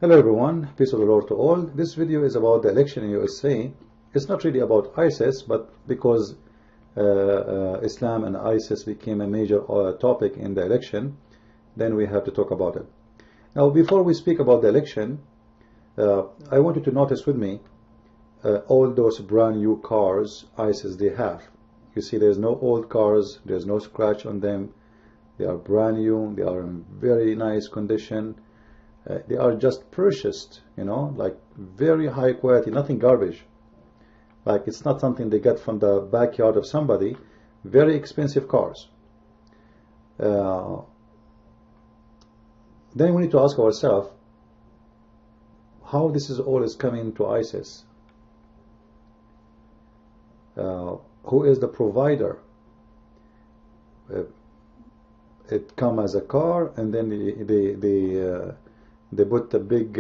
Hello everyone, peace of the Lord to all. This video is about the election in USA. It's not really about ISIS, but because Islam and ISIS became a major topic in the election, then we have to talk about it. Now, before we speak about the election, I want you to notice with me all those brand new cars ISIS they have. You see, there's no old cars, there's no scratch on them. They are brand new, they are in very nice condition. They are just purchased, you know, like very high quality, nothing garbage. Like it's not something they get from the backyard of somebody. Very expensive cars. Then we need to ask ourselves how this is all is coming to ISIS. Who is the provider? It come as a car, and then they put the big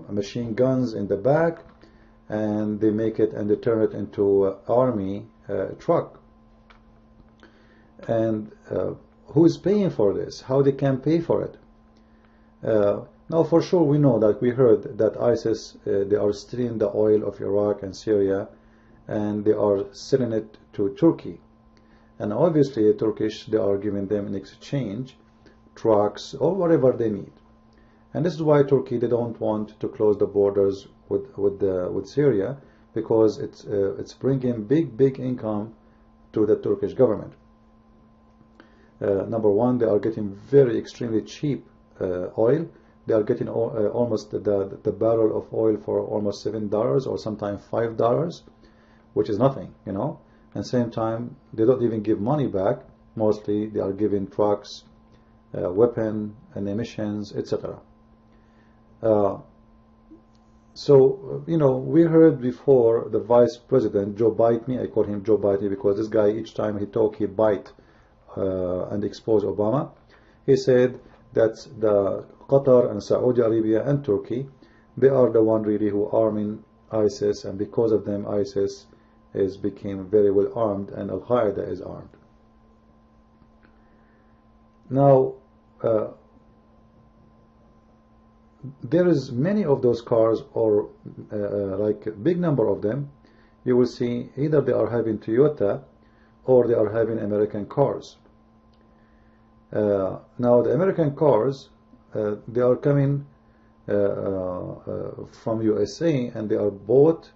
machine guns in the back, and they make it and they turn it into an army truck. And who is paying for this? How they can pay for it? Now, for sure, we know that we heard that ISIS they are stealing the oil of Iraq and Syria, and they are selling it to Turkey. And obviously, the Turkish, they are giving them in exchange trucks or whatever they need. And this is why Turkey, they don't want to close the borders with Syria, because it's bringing big income to the Turkish government. Number one, they are getting very extremely cheap oil. They are getting almost the barrel of oil for almost $7 or sometimes $5, which is nothing, you know. And same time, they don't even give money back. Mostly, they are giving trucks, weapon and emissions, etc. So, you know, we heard before the Vice President, Joe Biden, I call him Joe Biden because this guy, each time he talk, he bite and expose Obama. He said that the Qatar and Saudi Arabia and Turkey, they are the one really who arming ISIS, and because of them, ISIS became very well armed, and Al-Qaeda is armed. Now, there is many of those cars, or like a big number of them. You will see either they are having Toyota or they are having American cars. Now the American cars, they are coming from USA, and they are bought,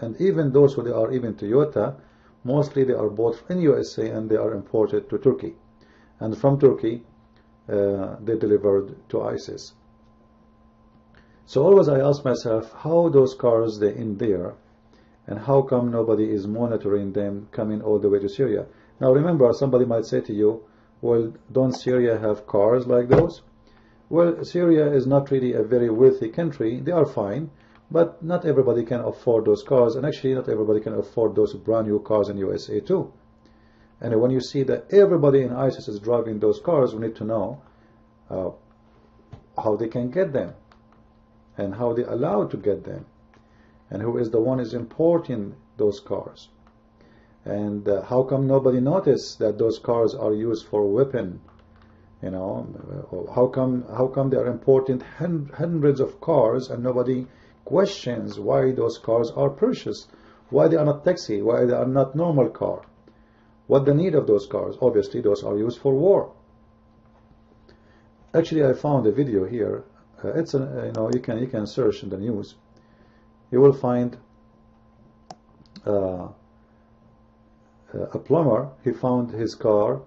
and even those who they are even Toyota, mostly they are bought in USA and they are imported to Turkey, and from Turkey they delivered to ISIS. So always I ask myself, how those cars they in there, and how come nobody is monitoring them coming all the way to Syria? Now remember, somebody might say to you, well, don't Syria have cars like those? Well, Syria is not really a very wealthy country. They are fine, but not everybody can afford those cars, and actually not everybody can afford those brand new cars in USA too. And when you see that everybody in ISIS is driving those cars, we need to know how they can get them, and how they allowed to get them, and who is the one is importing those cars, and how come nobody noticed that those cars are used for weapon? You know, how come they are importing hundreds of cars and nobody questions why those cars are purchased, why they are not taxi, why they are not normal car, what the need of those cars? Obviously, those are used for war. Actually, I found a video here. It's you know, you can search in the news. You will find a plumber. He found his car.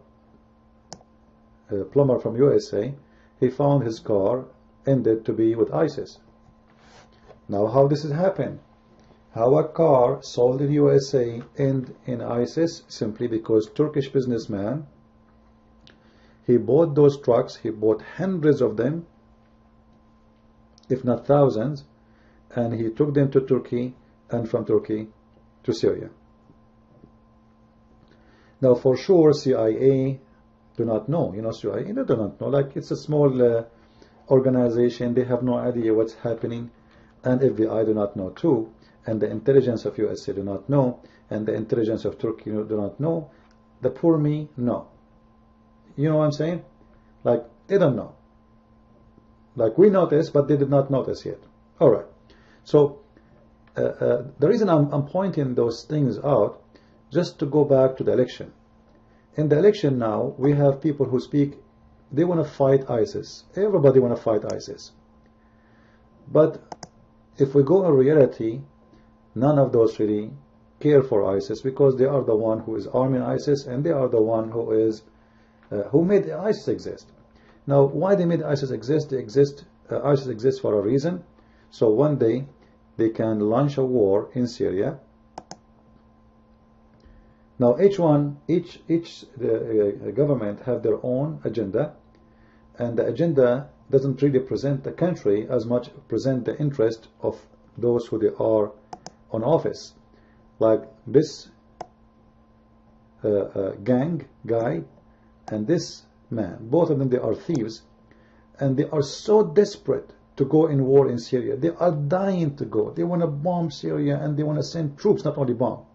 A plumber from USA. He found his car ended to be with ISIS. Now, how this has happened? How a car sold in USA end in ISIS? Simply because Turkish businessman, he bought those trucks. He bought hundreds of them, if not thousands, and he took them to Turkey, and from Turkey to Syria. Now, for sure, CIA do not know. You know, CIA they do not know. Like, it's a small organization. They have no idea what's happening, and FBI do not know too, and the intelligence of USA do not know, and the intelligence of Turkey do not know. The poor me, no. You know what I'm saying? Like, they don't know. Like we noticed, but they did not notice yet. All right. So the reason I'm pointing those things out, just to go back to the election. In the election now, we have people who speak, they want to fight ISIS. Everybody want to fight ISIS. But if we go in reality, none of those really care for ISIS, because they are the one who is arming ISIS, and they are the one who is who made ISIS exist. Now, why they made ISIS exist? ISIS exists for a reason. So one day they can launch a war in Syria. Now each government have their own agenda, and the agenda doesn't really present the country as much present the interest of those who they are on office. Like this gang guy and this man, both of them, they are thieves, and they are so desperate to go in war in Syria. They are dying to go. They want to bomb Syria, and they want to send troops, not only bomb.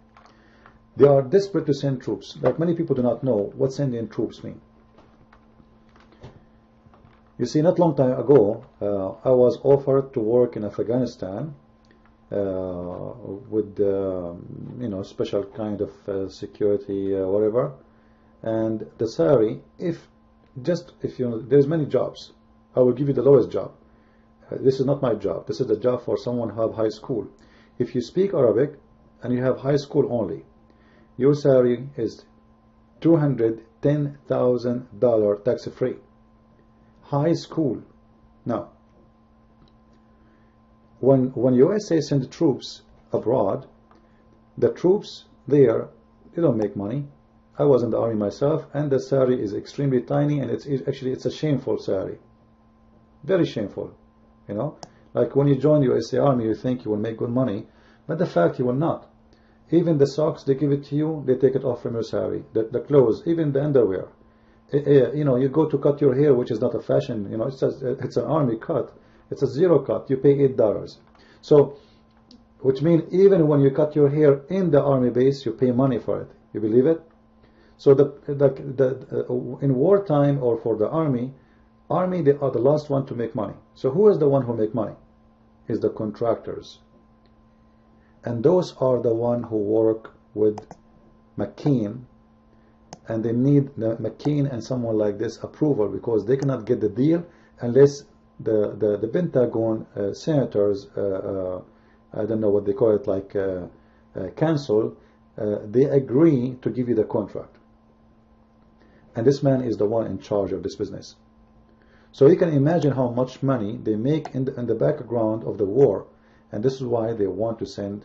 They are desperate to send troops. Like many people do not know what sending troops mean. You see, not long time ago, I was offered to work in Afghanistan with special kind of security, whatever. And the salary, if there's many jobs, I will give you the lowest job. This is not my job. This is the job for someone who have high school. If you speak Arabic and you have high school only, your salary is $210,000 tax-free. High school. Now, when USA send troops abroad, the troops there, they don't make money. I was in the army myself, and the salary is extremely tiny, and it's a shameful salary. Very shameful. You know, like when you join the USA Army, you think you will make good money, but the fact you will not. Even the socks, they give it to you, they take it off from your salary. The clothes, even the underwear. You go to cut your hair, which is not a fashion. It's an army cut. It's a zero cut. You pay $8. So, which means even when you cut your hair in the army base, you pay money for it. You believe it? So in wartime or for the army, they are the last one to make money. So who is the one who make money? Is the contractors. And those are the one who work with McCain, and they need the McCain and someone like this approval, because they cannot get the deal unless the Pentagon senators, I don't know what they call it, like council, they agree to give you the contract. And this man is the one in charge of this business. So you can imagine how much money they make in the background of the war, and this is why they want to send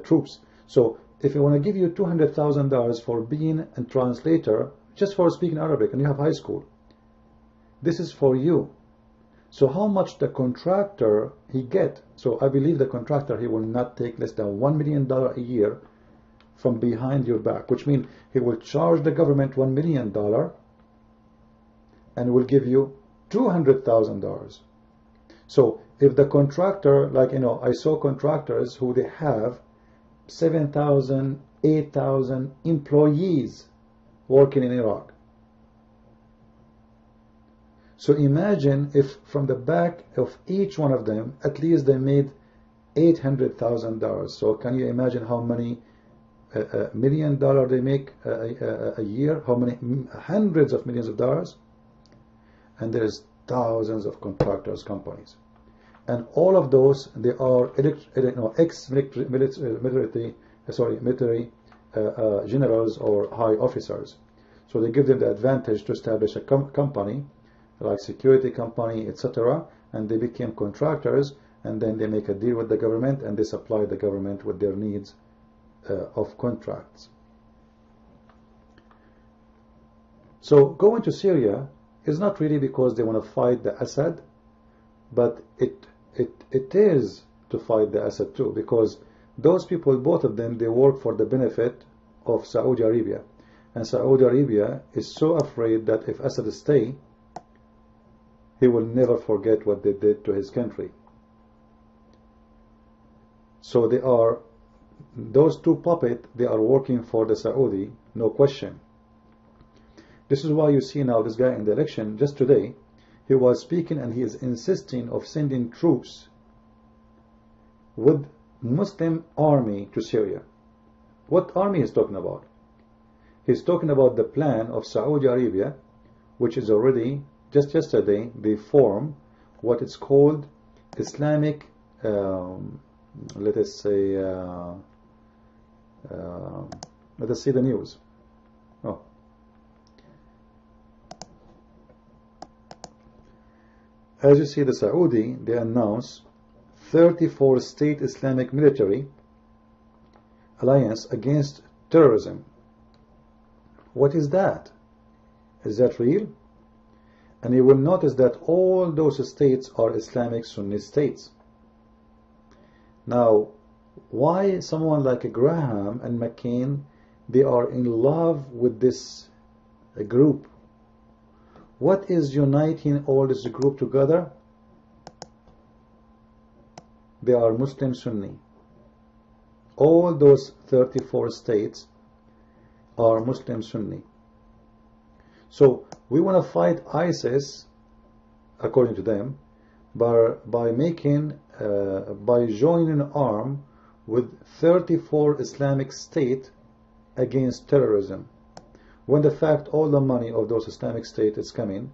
troops. So if you want to give you $200,000 for being a translator, just for speaking Arabic, and you have high school, this is for you. So how much the contractor he get? So I believe the contractor, he will not take less than $1 million a year from behind your back, which means he will charge the government $1 million and will give you $200,000. So if the contractor, I saw contractors who they have 7,000, 8,000 employees working in Iraq. So imagine if from the back of each one of them, at least they made $800,000. So can you imagine how many $1 million they make a year? How many hundreds of millions of dollars? And there is thousands of contractors companies, and all of those, they are ex-military generals or high officers. So they give them the advantage to establish a company, like security company, etc., and they became contractors, and then they make a deal with the government, and they supply the government with their needs of contracts. So going to Syria is not really because they want to fight the Assad, but it is to fight the Assad too, because those people, both of them, they work for the benefit of Saudi Arabia, and Saudi Arabia is so afraid that if Assad stay, he will never forget what they did to his country. So those two puppets, they are working for the Saudi, no question. This is why you see now this guy in the election just today, he was speaking and he is insisting of sending troops with Muslim army to Syria. What army is talking about? He's talking about the plan of Saudi Arabia, which is already, just yesterday, they formed what is called Islamic, let us say, let us see the news. Oh. As you see, the Saudi, they announced 34 state Islamic military alliance against terrorism. What is that? Is that real? And you will notice that all those states are Islamic Sunni states. Now, why someone like Graham and McCain, they are in love with this group? What is uniting all this group together? They are Muslim Sunni. All those 34 states are Muslim Sunni. So we want to fight ISIS, according to them, by making, by joining an arm with 34 Islamic states against terrorism. When the fact all the money of those Islamic states is coming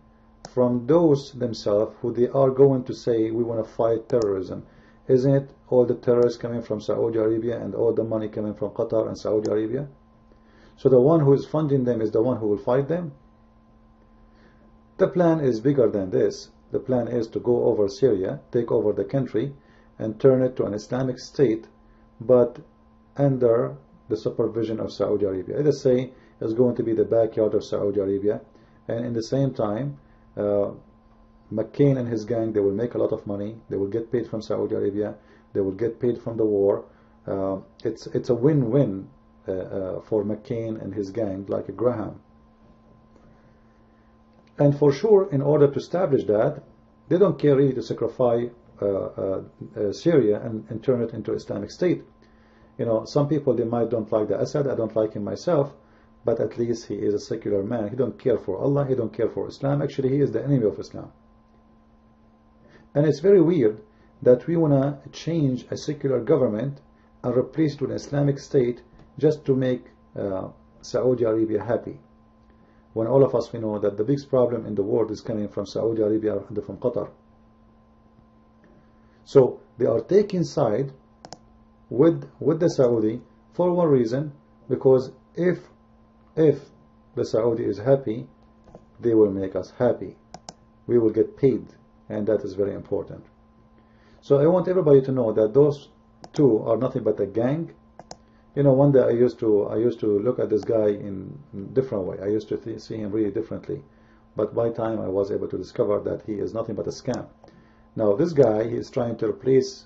from those themselves who they are going to say we want to fight terrorism. Isn't it all the terrorists coming from Saudi Arabia and all the money coming from Qatar and Saudi Arabia? So the one who is funding them is the one who will fight them? The plan is bigger than this. The plan is to go over Syria, take over the country and turn it to an Islamic state, but under the supervision of Saudi Arabia. Let us say it's going to be the backyard of Saudi Arabia, and in the same time McCain and his gang, they will make a lot of money, they will get paid from Saudi Arabia, they will get paid from the war. It's a win-win for McCain and his gang, like Graham. And for sure, in order to establish that, they don't care really to sacrifice Syria and turn it into Islamic State. You know, some people, they might don't like the Assad. I don't like him myself, but at least he is a secular man. He don't care for Allah, he don't care for Islam. Actually, he is the enemy of Islam. And it's very weird that we want to change a secular government and replace it with an Islamic State just to make Saudi Arabia happy, when all of us, we know that the biggest problem in the world is coming from Saudi Arabia and from Qatar. So they are taking side with the Saudi for one reason, because if the Saudi is happy, they will make us happy. We will get paid, and that is very important. So I want everybody to know that those two are nothing but a gang. You know, one day I used to look at this guy in a different way. I used to see him really differently, but by time I was able to discover that he is nothing but a scam. Now this guy, he is trying to replace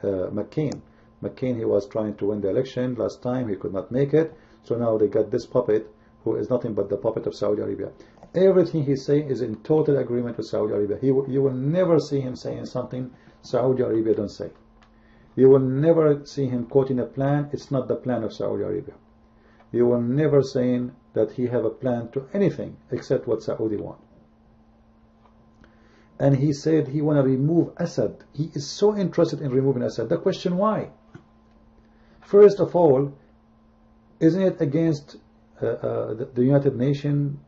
McCain. McCain, he was trying to win the election last time, he could not make it, so now they got this puppet who is nothing but the puppet of Saudi Arabia. Everything he say is in total agreement with Saudi Arabia. You will never see him saying something Saudi Arabia don't say. You will never see him quoting a plan. It's not the plan of Saudi Arabia. You will never saying that he have a plan to anything except what Saudi want. And he said he want to remove Assad. He is so interested in removing Assad. The question, why? First of all, isn't it against the United Nations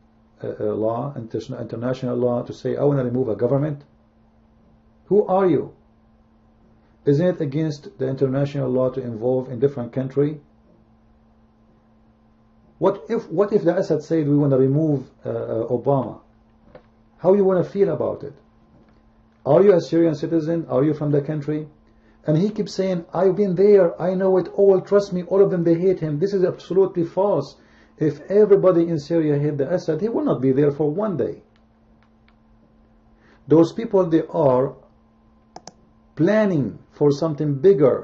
law, international law, to say I want to remove a government? Who are you? Isn't it against the international law to involve in different country? What if the Assad said we want to remove Obama? How you want to feel about it? Are you a Syrian citizen? Are you from the country? And he keeps saying, I've been there, I know it all, trust me, all of them, they hate him. This is absolutely false. If everybody in Syria hate the Assad, he will not be there for one day. Those people, they are planning for something bigger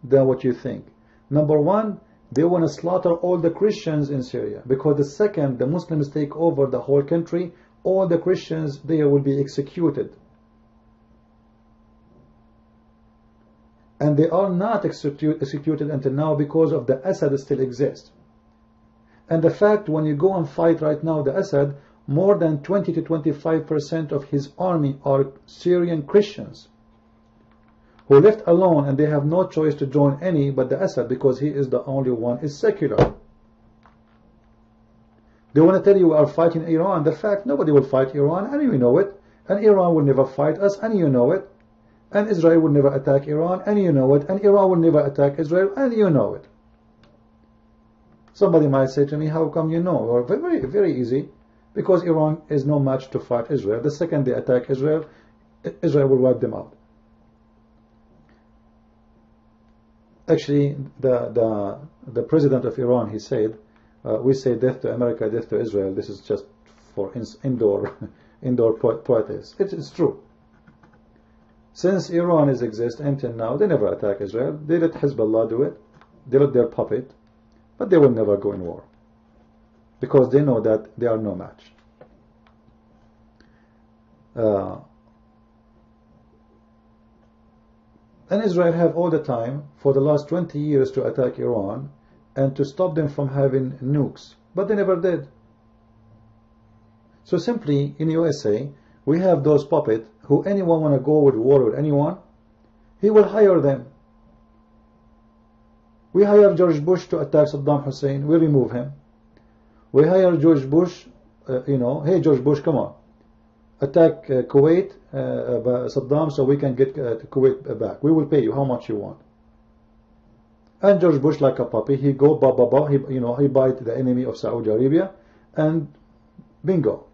than what you think. Number one, they want to slaughter all the Christians in Syria, because the second the Muslims take over the whole country, all the Christians there will be executed. And they are not executed until now because of the Assad still exists. And the fact, when you go and fight right now the Assad, more than 20 to 25% of his army are Syrian Christians who left alone, and they have no choice to join any but the Assad because he is the only one is secular. They want to tell you we are fighting Iran. The fact, nobody will fight Iran, and you know it. And Iran will never fight us, and you know it. And Israel will never attack Iran, and you know it. And Iran will never attack Israel, and you know it. Somebody might say to me, how come you know? Or very, very easy. Because Iran is no match to fight Israel. The second they attack Israel, Israel will wipe them out. Actually, the president of Iran, he said, we say death to America, death to Israel. This is just for indoor politics. It is true. Since Iran is exist until now, they never attack Israel. They let Hezbollah do it. They let their puppet, but they will never go in war because they know that they are no match. And Israel have all the time for the last 20 years to attack Iran and to stop them from having nukes, but they never did. So simply in USA we have those puppets who anyone want to go with war with anyone, he will hire them. We hire George Bush to attack Saddam Hussein, we remove him. We hire George Bush, hey George Bush, come on, attack Kuwait, Saddam, so we can get Kuwait back. We will pay you how much you want. And George Bush, like a puppy, he go he bite the enemy of Saudi Arabia, and bingo.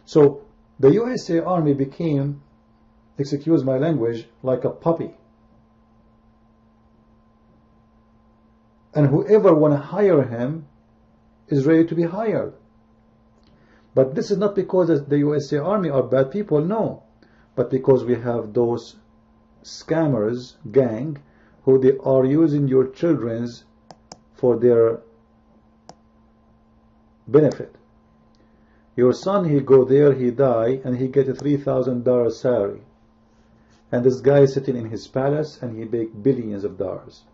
So the USA Army became, excuse my language, like a puppy. And whoever want to hire him is ready to be hired. But this is not because the USA Army are bad people, no. But because we have those scammers, gang, who they are using your children's for their benefit. Your son, he go there, he die, and he get a $3,000 salary. And this guy is sitting in his palace, and he make billions of dollars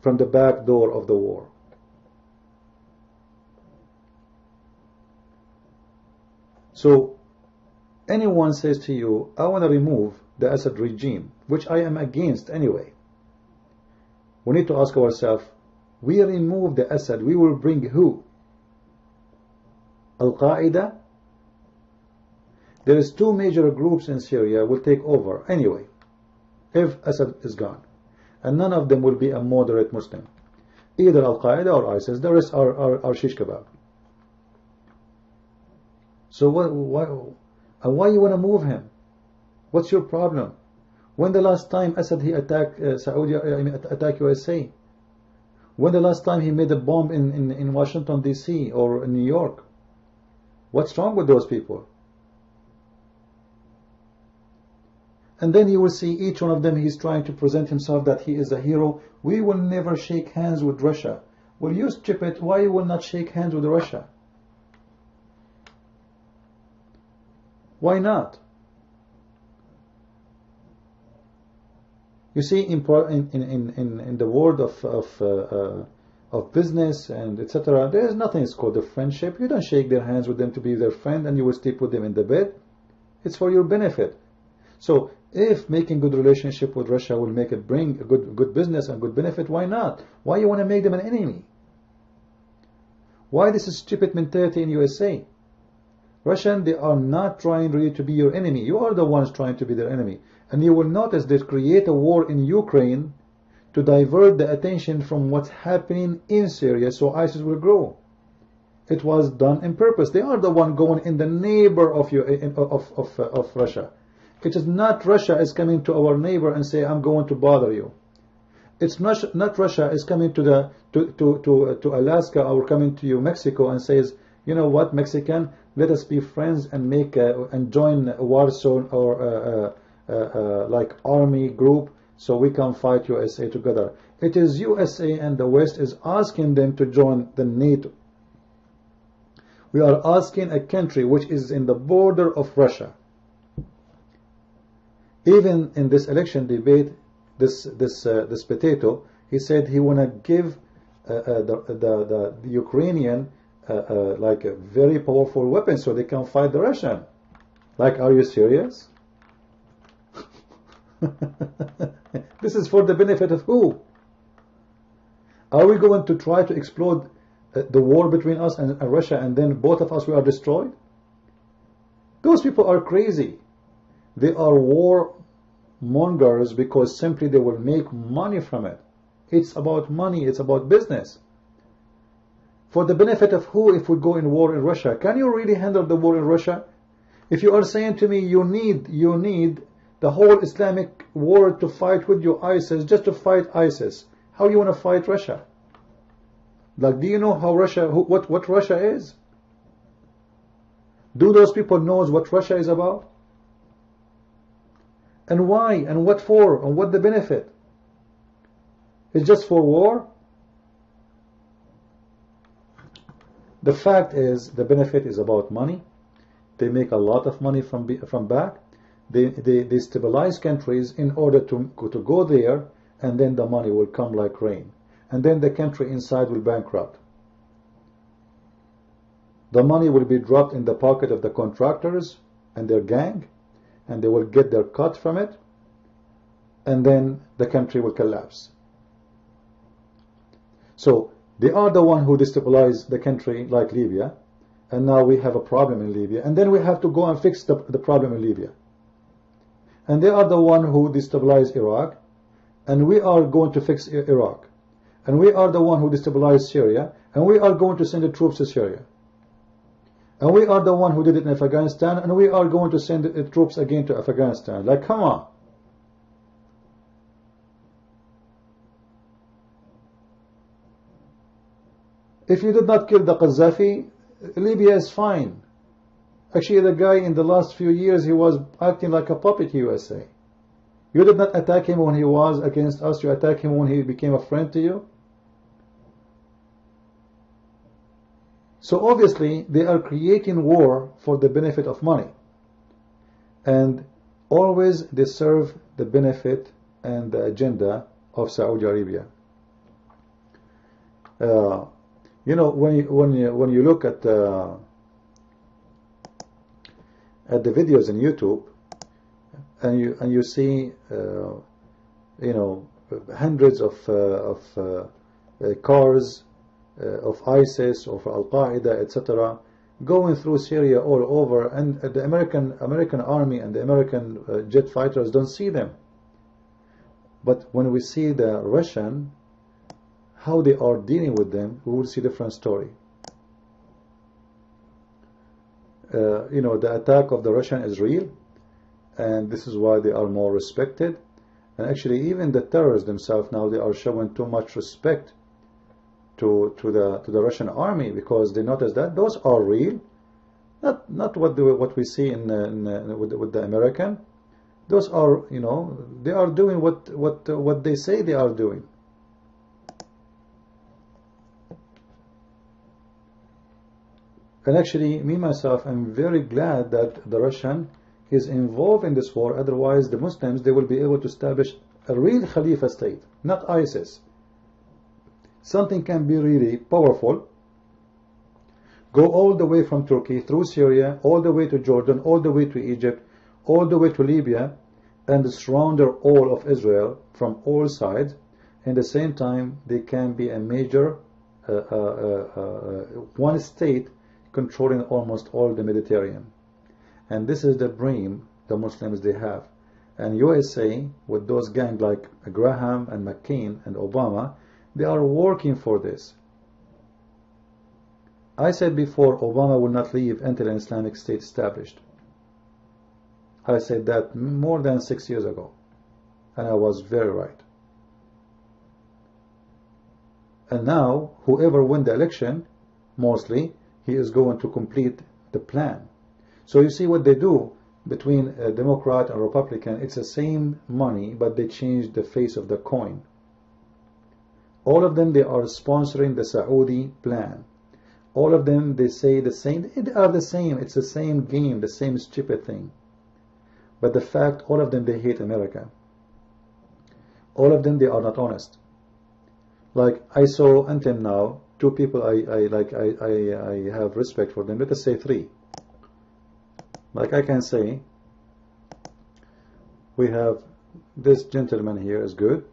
from the back door of the war. So anyone says to you, I want to remove the Assad regime, which I am against anyway. We need to ask ourselves, we remove the Assad, we will bring who? Al-Qaeda? There is two major groups in Syria will take over anyway, if Assad is gone. And none of them will be a moderate Muslim. Either Al-Qaeda or ISIS, the rest are shish kebab. So why you want to move him? What's your problem? When the last time Assad he attacked attack USA? When the last time he made a bomb in Washington DC or in New York? What's wrong with those people? And then you will see each one of them, he's trying to present himself that he is a hero. We will never shake hands with Russia. Well, you stupid, why you will not shake hands with Russia? Why not? You see, in the world of business and etc., there is nothing is called a friendship. You don't shake their hands with them to be their friend and you will sleep with them in the bed. It's for your benefit. So if making good relationship with Russia will make it bring a good business and good benefit, why not? Why you want to make them an enemy? Why this is stupid mentality in USA? Russian, they are not trying really to be your enemy. You are the ones trying to be their enemy. And you will notice they create a war in Ukraine to divert the attention from what's happening in Syria so ISIS will grow. It was done on purpose. They are the one going in the neighbor of Russia. It is not Russia is coming to our neighbor and say, I'm going to bother you. It's not Russia is coming to Alaska or coming to you, Mexico, and says, you know what, Mexican, let us be friends and make and join a war zone or like army group so we can fight USA together. It is USA and the West is asking them to join the NATO. We are asking a country which is in the border of Russia. Even in this election debate, this potato, he said he wanna give the Ukrainian like a very powerful weapon so they can fight the Russian. Like, are you serious? This is for the benefit of who? Are we going to try to explode the war between us and Russia, and then both of us we are destroyed? Those people are crazy. They are war mongers because simply they will make money from it. It's about money, it's about business. For the benefit of who if we go in war in Russia? Can you really handle the war in Russia? If you are saying to me you need the whole Islamic world to fight with you ISIS, just to fight ISIS, how you want to fight Russia? Like, do you know how Russia, what Russia is? Do those people know what Russia is about? And why? And what for? And what the benefit? It's just for war? The fact is, the benefit is about money. They make a lot of money from back. They stabilize countries in order to go there, and then the money will come like rain. And then the country inside will bankrupt. The money will be dropped in the pocket of the contractors and their gang, and they will get their cut from it, and then the country will collapse. So they are the one who destabilize the country like Libya, and now we have a problem in Libya, and then we have to go and fix the problem in Libya. And they are the one who destabilize Iraq, and we are going to fix Iraq. And we are the one who destabilized Syria, and we are going to send the troops to Syria. And we are the one who did it in Afghanistan, and we are going to send the troops again to Afghanistan. Like, come on. If you did not kill the Qaddafi, Libya is fine. Actually, the guy in the last few years, he was acting like a puppet, USA. You did not attack him when he was against us. You attacked him when he became a friend to you. So obviously, they are creating war for the benefit of money. And always they serve the benefit and the agenda of Saudi Arabia. You know, when you look at the videos on YouTube, and you see you know, hundreds of cars of ISIS or Al Qaeda, etc., going through Syria all over, and the American army and the American jet fighters don't see them. But when we see the Russian, how they are dealing with them, we will see a different story. You know, the attack of the Russian is real, and this is why they are more respected. And actually, even the terrorists themselves now, they are showing too much respect to the Russian army, because they notice that those are real, not what we see with the American. Those are, you know, they are doing what they say they are doing. And actually, me myself, I'm very glad that the Russian is involved in this war. Otherwise, the Muslims, they will be able to establish a real Khalifa state, not ISIS. Something can be really powerful, go all the way from Turkey, through Syria, all the way to Jordan, all the way to Egypt, all the way to Libya, and surround all of Israel from all sides. In the same time, they can be a major one state controlling almost all the Mediterranean. And this is the dream the Muslims they have. And USA, with those gangs like Graham and McCain and Obama, they are working for this. I said before, Obama will not leave until an Islamic state established. I said that more than 6 years ago, and I was very right. And now, whoever wins the election, mostly, he is going to complete the plan. So you see what they do between a Democrat and Republican, it's the same money, but they change the face of the coin. All of them, they are sponsoring the Saudi plan. All of them, they say the same, they are the same, it's the same game, the same stupid thing. But the fact, all of them, they hate America. All of them, they are not honest. Like I saw until now, two people I have respect for them. Let us say three. Like I can say, we have this gentleman here is good,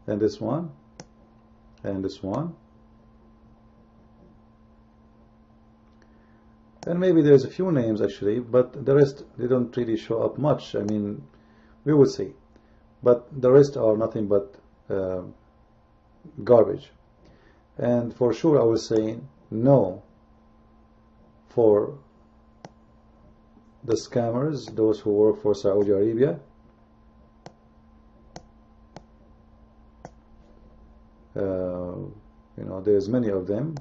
and this one, and this one, and maybe there's a few names actually, but the rest, they don't really show up much. I mean, we will see, but the rest are nothing but garbage. And for sure I will say no for the scammers, those who work for Saudi Arabia. You know, there's many of them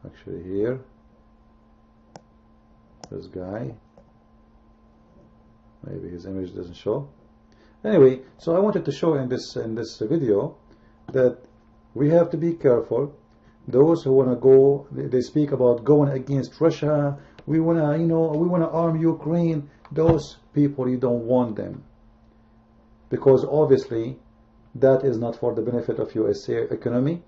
actually here. This guy, maybe his image doesn't show. Anyway, so I wanted to show in this video that we have to be careful. Those who want to go, they speak about going against Russia. We want to, you know, we want to arm Ukraine. Those people, you don't want them, because obviously that is not for the benefit of USA economy,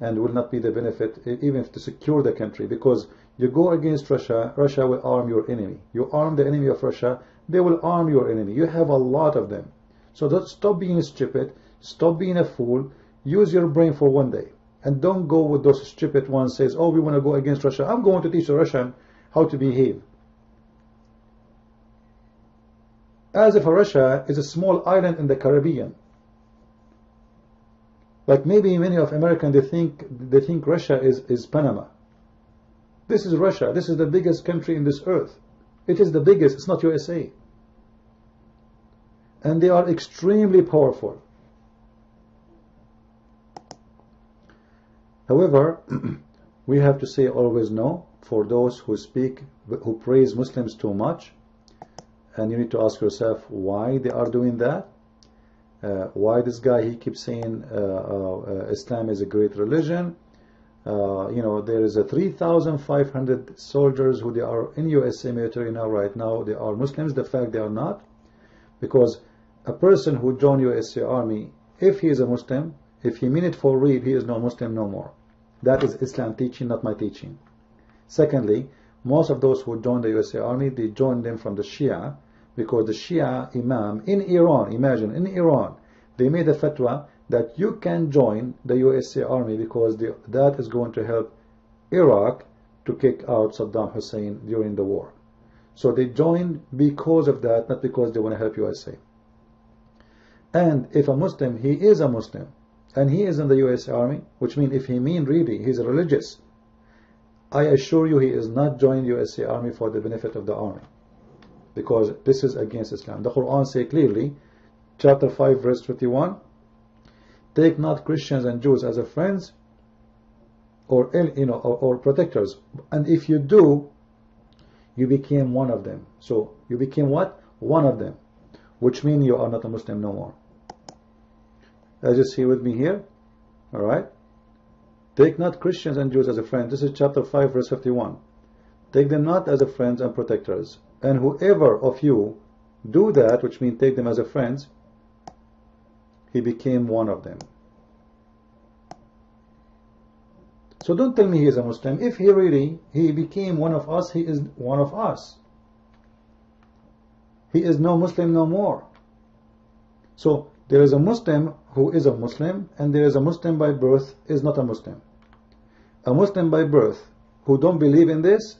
and will not be the benefit even to secure the country. Because you go against Russia, Russia will arm your enemy. You arm the enemy of Russia, they will arm your enemy. You have a lot of them. So stop being stupid, stop being a fool, use your brain for one day, and don't go with those stupid ones says, oh, we want to go against Russia. I'm going to teach the Russian how to behave. As if Russia is a small island in the Caribbean. Like maybe many of Americans, they think Russia is Panama. This is Russia. This is the biggest country in this earth. It is the biggest. It's not USA. And they are extremely powerful. However, we have to say always no for those who who praise Muslims too much. And you need to ask yourself why they are doing that. Why this guy, he keeps saying Islam is a great religion. You know, there is a 3,500 soldiers who they are in USA military now, right now. They are Muslims. The fact they are not, because a person who joined USA Army, if he is a Muslim, if he mean it for real, he is no Muslim no more. That is Islam teaching, not my teaching. Secondly, most of those who joined the USA Army, they joined them from the Shia, because the Shia Imam in Iran, imagine, in Iran, they made a fatwa that you can join the USA Army because that is going to help Iraq to kick out Saddam Hussein during the war. So they joined because of that, not because they want to help USA. And if a Muslim, he is a Muslim, and he is in the US Army, which means if he mean really, he's a religious, I assure you he is not joining USA Army for the benefit of the army, because this is against Islam. The Quran says clearly, chapter 5 verse 51, take not Christians and Jews as a friends or protectors, and if you do, you became one of them. So you became what? One of them, which means you are not a Muslim no more. As you see with me here, all right? Take not Christians and Jews as a friend. This is chapter 5 verse 51. Take them not as a friends and protectors, and whoever of you do that, which means take them as a friends, he became one of them. So don't tell me he is a Muslim. If he became one of us, he is one of us. He is no Muslim no more. So there is a Muslim who is a Muslim, and there is a Muslim by birth is not a Muslim. A Muslim by birth who don't believe in this,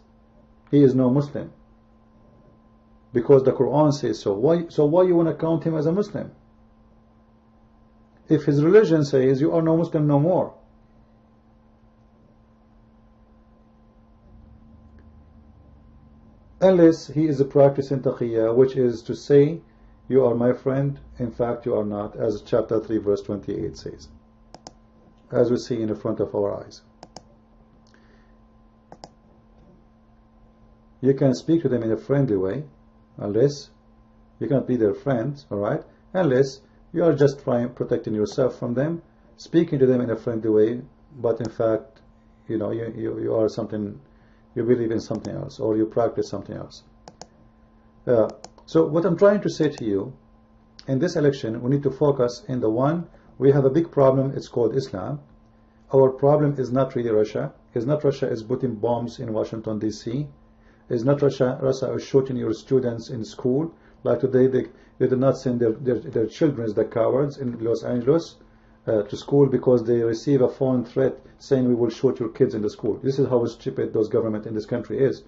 he is no Muslim, because the Quran says so. Why you want to count him as a Muslim? If his religion says you are no Muslim no more. Unless he is practicing taqiyya, which is to say, you are my friend, in fact you are not, as chapter 3 verse 28 says, as we see in the front of our eyes. You can speak to them in a friendly way, unless you cannot be their friends, alright, unless you are just protecting yourself from them, speaking to them in a friendly way, but in fact, you know, you are something, you believe in something else, or you practice something else. So what I'm trying to say to you in this election, we need to focus in the one, we have a big problem, it's called Islam. Our problem is not really Russia. It's not Russia is putting bombs in Washington, D.C. It's not Russia is shooting your students in school. Like today, they did not send their children, the cowards in Los Angeles, to school because they receive a phone threat saying we will shoot your kids in the school. This is how stupid those government in this country is.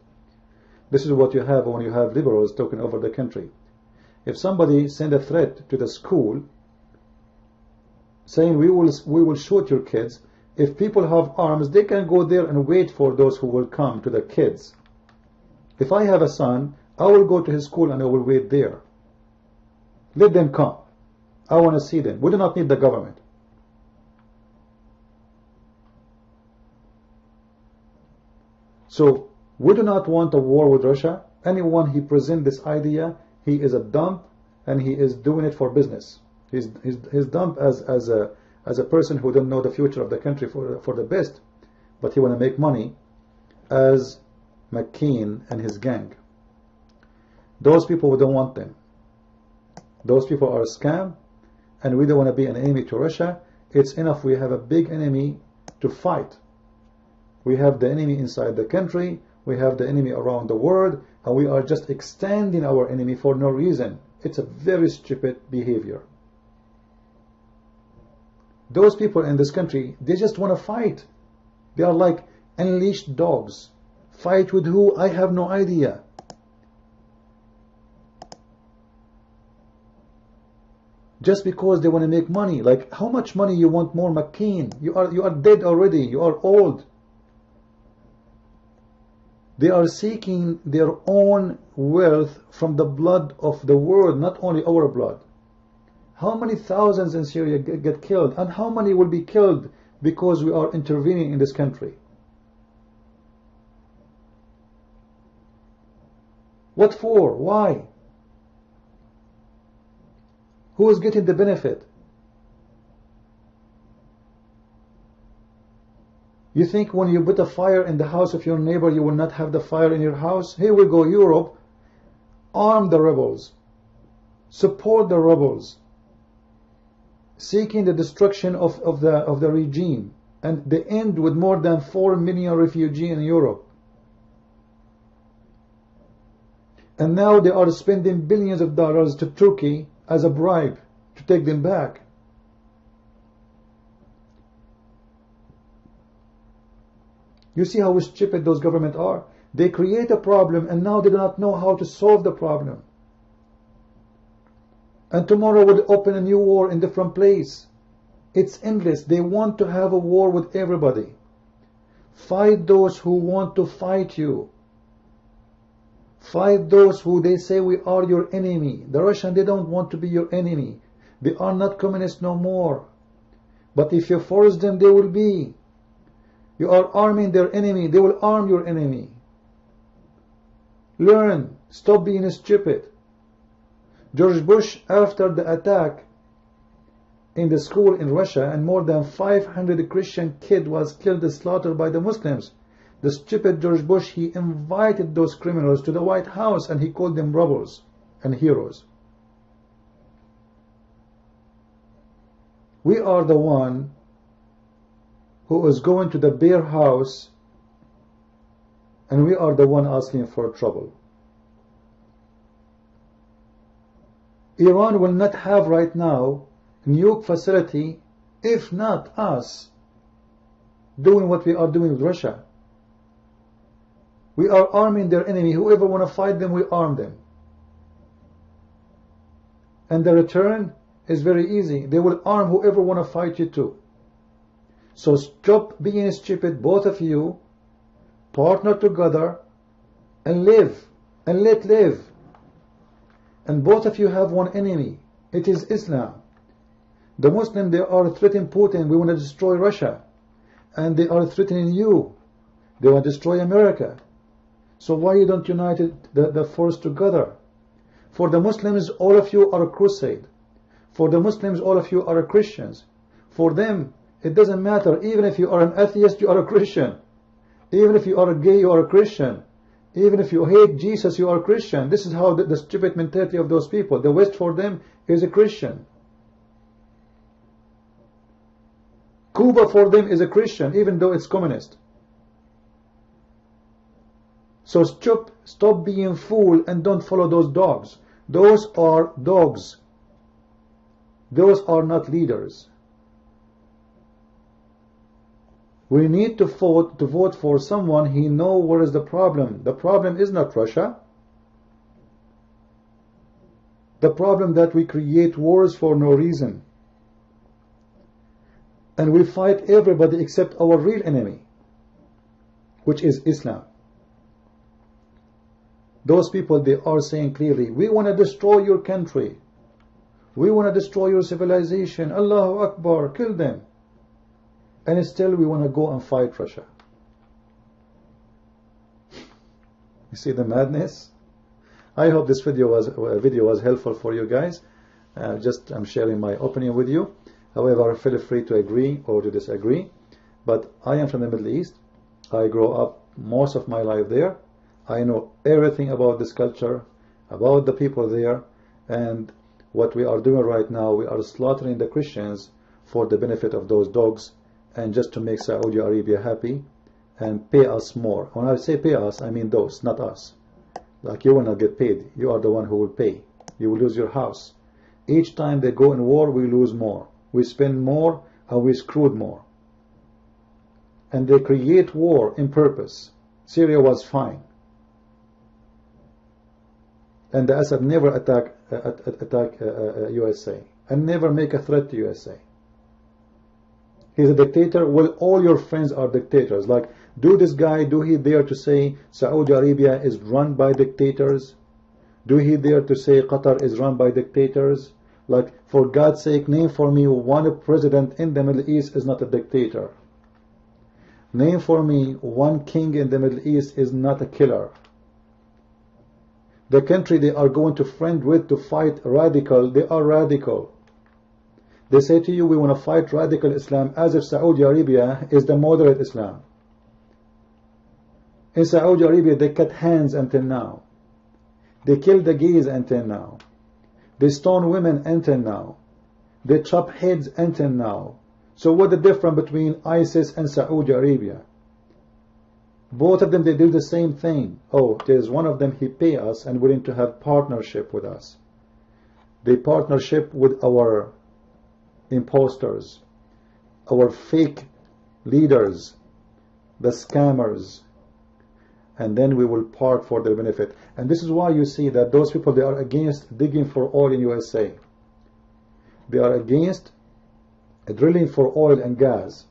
This is what you have when you have liberals taking over the country. If somebody send a threat to the school saying we will shoot your kids, if people have arms, they can go there and wait for those who will come to the kids. If I have a son, I will go to his school and I will wait there. Let them come. I want to see them. We do not need the government. So we do not want a war with Russia. Anyone he presents this idea, he is a dump and he is doing it for business. He's dump as a person who don't know the future of the country for the best, but he want to make money as McCain and his gang. Those people, we don't want them. Those people are a scam, and we don't want to be an enemy to Russia. It's enough we have a big enemy to fight. We have the enemy inside the country, we have the enemy around the world, and we are just extending our enemy for no reason. It's a very stupid behavior. Those people in this country, they just want to fight. They are like unleashed dogs. Fight with who? I have no idea. Just because they want to make money. Like, how much money you want more, McCain? You are dead already. You are old. They are seeking their own wealth from the blood of the world, not only our blood. How many thousands in Syria get killed, and how many will be killed because we are intervening in this country? What for? Why? Who is getting the benefit? You think when you put a fire in the house of your neighbor, you will not have the fire in your house? Here we go, Europe. Arm the rebels. Support the rebels. Seeking the destruction of the regime. And they end with more than 4 million refugees in Europe. And now they are spending billions of dollars to Turkey as a bribe to take them back. You see how stupid those governments are? They create a problem and now they do not know how to solve the problem. And tomorrow will open a new war in different place. It's endless. They want to have a war with everybody. Fight those who want to fight you. Fight those who they say we are your enemy. The Russians, they don't want to be your enemy. They are not communists no more. But if you force them, they will be. You are arming their enemy. They will arm your enemy. Learn. Stop being stupid. George Bush, after the attack in the school in Russia, and more than 500 Christian kids was killed, slaughtered by the Muslims, the stupid George Bush, he invited those criminals to the White House and he called them rebels and heroes. We are the one who is going to the bear house, and we are the one asking for trouble. Iran will not have right now nuke facility if not us doing what we are doing with Russia. We are arming their enemy. Whoever want to fight them, we arm them. And the return is very easy. They will arm whoever want to fight you too. So stop being stupid, both of you. Partner together and live and let live. And both of you have one enemy. It is Islam. The Muslims, they are threatening Putin. We want to destroy Russia. And they are threatening you. They want to destroy America. So why you don't unite the force together? For the Muslims, all of you are a crusade. For the Muslims, all of you are Christians. For them, it doesn't matter. Even if you are an atheist, you are a Christian. Even if you are a gay, you are a Christian. Even if you hate Jesus, you are Christian. This is how the stupid mentality of those people. The West for them is a Christian. Cuba for them is a Christian, even though it's communist. So stop being fool and don't follow those dogs. Those are dogs. Those are not leaders. We need to vote for someone he knows where is the problem. The problem is not Russia. The problem that we create wars for no reason. And we fight everybody except our real enemy, which is Islam. Those people, they are saying clearly, we want to destroy your country. We want to destroy your civilization. Allahu Akbar, kill them. And still we want to go and fight Russia. You see the madness? I hope this video was helpful for you guys. I'm sharing my opinion with you. However, feel free to agree or to disagree. But I am from the Middle East. I grew up most of my life there. I know everything about this culture, about the people there, and what we are doing right now, we are slaughtering the Christians for the benefit of those dogs and just to make Saudi Arabia happy and pay us more. When I say pay us, I mean those, not us. Like you will not get paid. You are the one who will pay. You will lose your house. Each time they go in war, we lose more. We spend more and we screwed more. And they create war in purpose. Syria was fine. And the Assad never attack USA and never make a threat to USA. He's a dictator. Well, all your friends are dictators. Like, do he dare to say Saudi Arabia is run by dictators? Do he dare to say Qatar is run by dictators? Like, for God's sake, name for me one president in the Middle East is not a dictator. Name for me one king in the Middle East is not a killer. The country they are going to friend with to fight radical, they are radical. They say to you, we want to fight radical Islam, as if Saudi Arabia is the moderate Islam. In Saudi Arabia, they cut hands until now. They kill the gays until now. They stone women until now. They chop heads until now. So what the difference between ISIS and Saudi Arabia? Both of them, they do the same thing. Oh, there's one of them, he pay us and willing to have partnership with us. They partnership with our imposters, our fake leaders, the scammers, and then we will part for their benefit. And this is why you see that those people, they are against digging for oil in USA. They are against drilling for oil and gas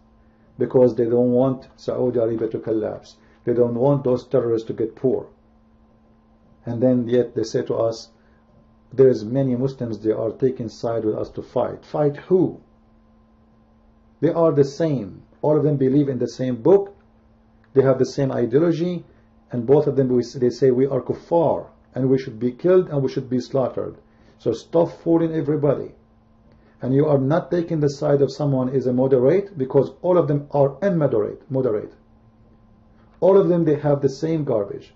because they don't want Saudi Arabia to collapse. They don't want those terrorists to get poor. And then yet they say to us, there is many Muslims, they are taking side with us to fight. Fight who? They are the same. All of them believe in the same book. They have the same ideology. And both of them, they say we are kuffar and we should be killed and we should be slaughtered. So stop fooling everybody. And you are not taking the side of someone is a moderate, because all of them are moderate. All of them, they have the same garbage.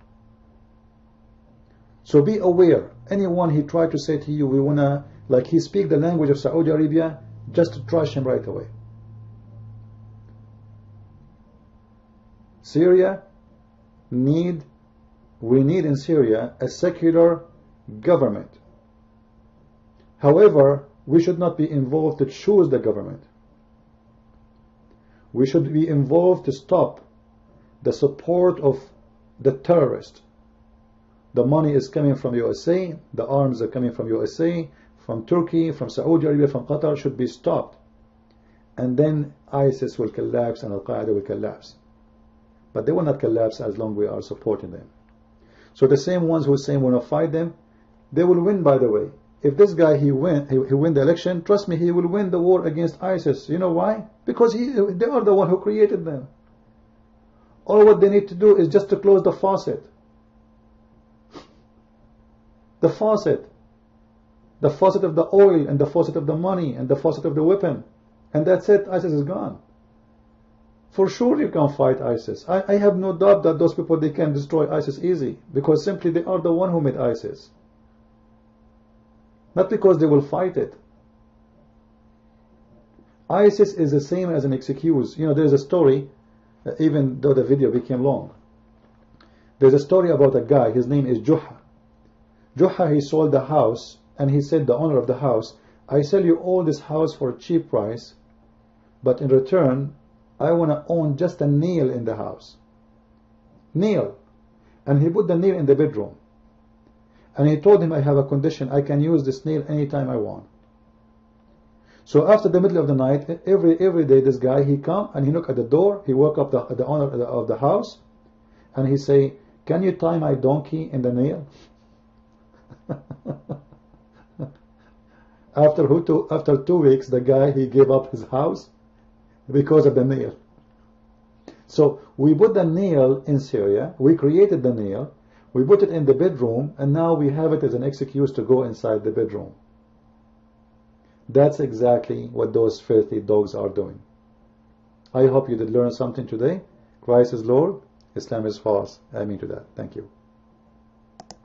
So be aware. Anyone he tried to say to you, we wanna, like he speak the language of Saudi Arabia, just to trash him right away. Syria we need in Syria a secular government. However, we should not be involved to choose the government. We should be involved to stop the support of the terrorist. The money is coming from USA, the arms are coming from USA, from Turkey, from Saudi Arabia, from Qatar, should be stopped. And then ISIS will collapse and Al-Qaeda will collapse. But they will not collapse as long as we are supporting them. So the same ones who say we want to fight them, they will win, by the way. If this guy, he win the election, trust me, he will win the war against ISIS. You know why? Because they are the one who created them. All what they need to do is just to close the faucet. The faucet of the oil and the faucet of the money and the faucet of the weapon, and that's it. ISIS is gone. For sure you can fight ISIS. I have no doubt that those people, they can destroy ISIS easy, because simply they are the one who made ISIS. Not because they will fight it. ISIS is the same as an excuse. You know, there's a story, even though the video became long. There's a story about a guy, his name is Juha. Juha, he sold the house, and he said, the owner of the house, I sell you all this house for a cheap price, but in return, I want to own just a nail in the house. Nail. And he put the nail in the bedroom. And he told him, I have a condition, I can use this nail anytime I want. So after the middle of the night, every day this guy, he come and he knock at the door, he woke up the owner of the house, and he say, can you tie my donkey in the nail? After 2 weeks, the guy, he gave up his house because of the nail. So we put the nail in Syria, we created the nail, we put it in the bedroom, and now we have it as an excuse to go inside the bedroom. That's exactly what those filthy dogs are doing. I hope you did learn something today. Christ is Lord, Islam is false. I mean to that. Thank you.